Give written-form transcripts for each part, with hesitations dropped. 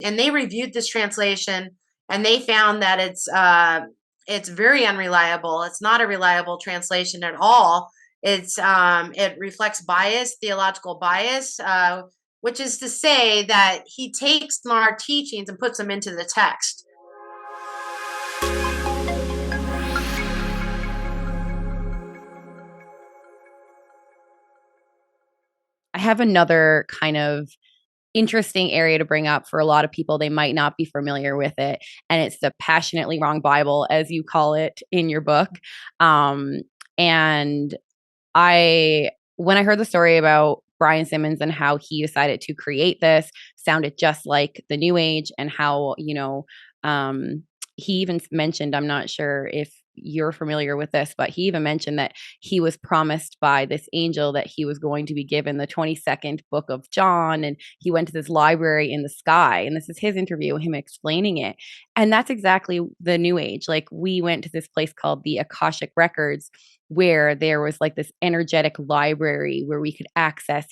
And they reviewed this translation, and they found that it's very unreliable. It's not a reliable translation at all. It reflects bias, theological bias, which is to say that he takes NAR teachings and puts them into the text. I have another kind of interesting area to bring up for a lot of people. They might not be familiar with it. And it's the passionately wrong Bible, as you call it in your book. And when I heard the story about Brian Simmons and how he decided to create this, sounded just like the New Age, and how, he even mentioned, I'm not sure if you're familiar with this, but he even mentioned that he was promised by this angel that he was going to be given the 22nd book of John, and he went to this library in the sky, and this is his interview, him explaining it. And that's exactly the New Age. Like, we went to this place called the Akashic Records, where there was like this energetic library where we could access,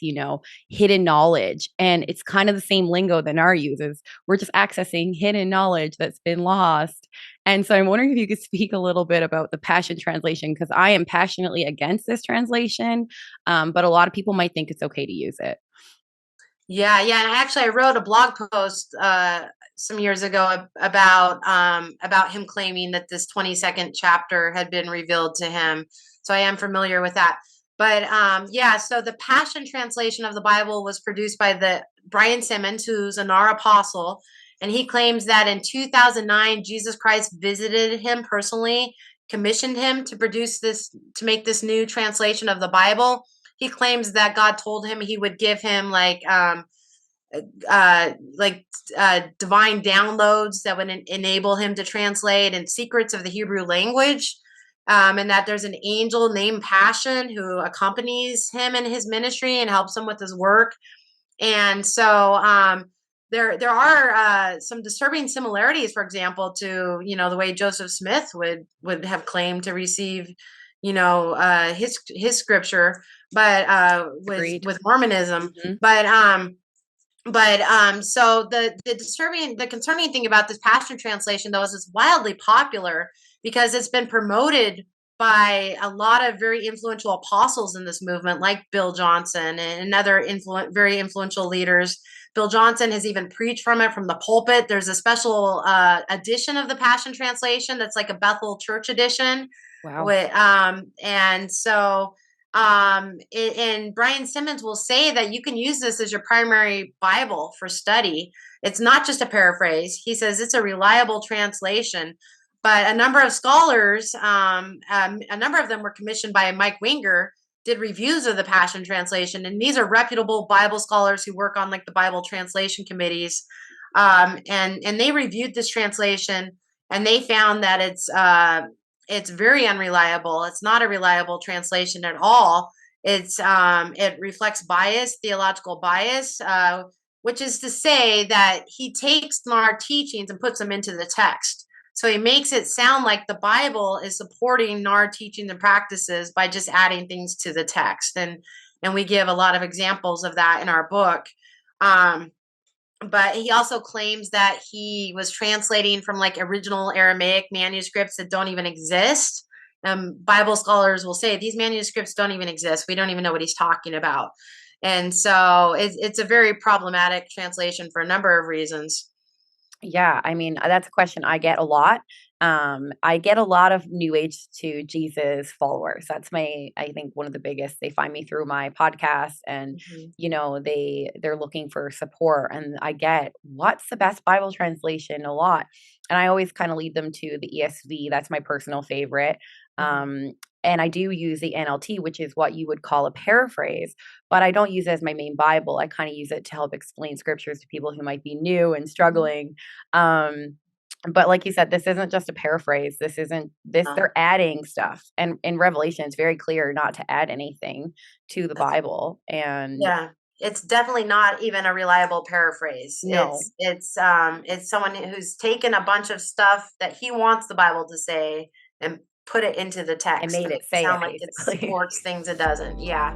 hidden knowledge. And it's kind of the same lingo that NAR uses. We're just accessing hidden knowledge that's been lost. And so I'm wondering if you could speak a little bit about the Passion Translation, because I am passionately against this translation, but a lot of people might think it's okay to use it. Yeah. And actually, I wrote a blog post some years ago about him claiming that this 22nd chapter had been revealed to him. So I am familiar with that. But so the Passion Translation of the Bible was produced by the Brian Simmons, who's a NAR apostle, and he claims that in 2009 Jesus Christ visited him personally, commissioned him to make this new translation of the Bible. He claims that God told him he would give him divine downloads that would enable him to translate, and secrets of the Hebrew language, and that there's an angel named Passion who accompanies him in his ministry and helps him with his work. And so there are some disturbing similarities, for example, to the way Joseph Smith would have claimed to receive his scripture, but with Mormonism. Mm-hmm. So the concerning thing about this Passion Translation, though, is it's wildly popular because it's been promoted by a lot of very influential apostles in this movement, like Bill Johnson and other very influential leaders. Bill Johnson has even preached from it from the pulpit. There's a special edition of the Passion Translation that's like a Bethel Church edition. Wow. And Brian Simmons will say that you can use this as your primary Bible for study. It's not just a paraphrase. He says it's a reliable translation. But a number of scholars, a number of them were commissioned by Mike Winger, did reviews of the Passion Translation. And these are reputable Bible scholars who work on like the Bible translation committees. And they reviewed this translation, and they found that it's very unreliable. It's not a reliable translation at all. It reflects bias, theological bias, which is to say that he takes NAR teachings and puts them into the text. So he makes it sound like the Bible is supporting NAR teachings and practices by just adding things to the text. And we give a lot of examples of that in our book. But he also claims that he was translating from like original Aramaic manuscripts that don't even exist. Bible scholars will say these manuscripts don't even exist. We don't even know what he's talking about. And so it's a very problematic translation for a number of reasons. Yeah, I mean, that's a question I get a lot. I get a lot of New Age to Jesus followers. That's I think one of the biggest. They find me through my podcast, and they're looking for support. And I get, what's the best Bible translation a lot, and I always kind of lead them to the ESV. That's my personal favorite. And I do use the NLT, which is what you would call a paraphrase, but I don't use it as my main Bible. I kind of use it to help explain scriptures to people who might be new and struggling. But like you said, this isn't just a paraphrase. They're adding stuff. And in Revelation, it's very clear not to add anything to the Bible. And yeah, it's definitely not even a reliable paraphrase. No. It's someone who's taken a bunch of stuff that he wants the Bible to say and put it into the text and made it say sound it, like basically. It supports things it doesn't. Yeah.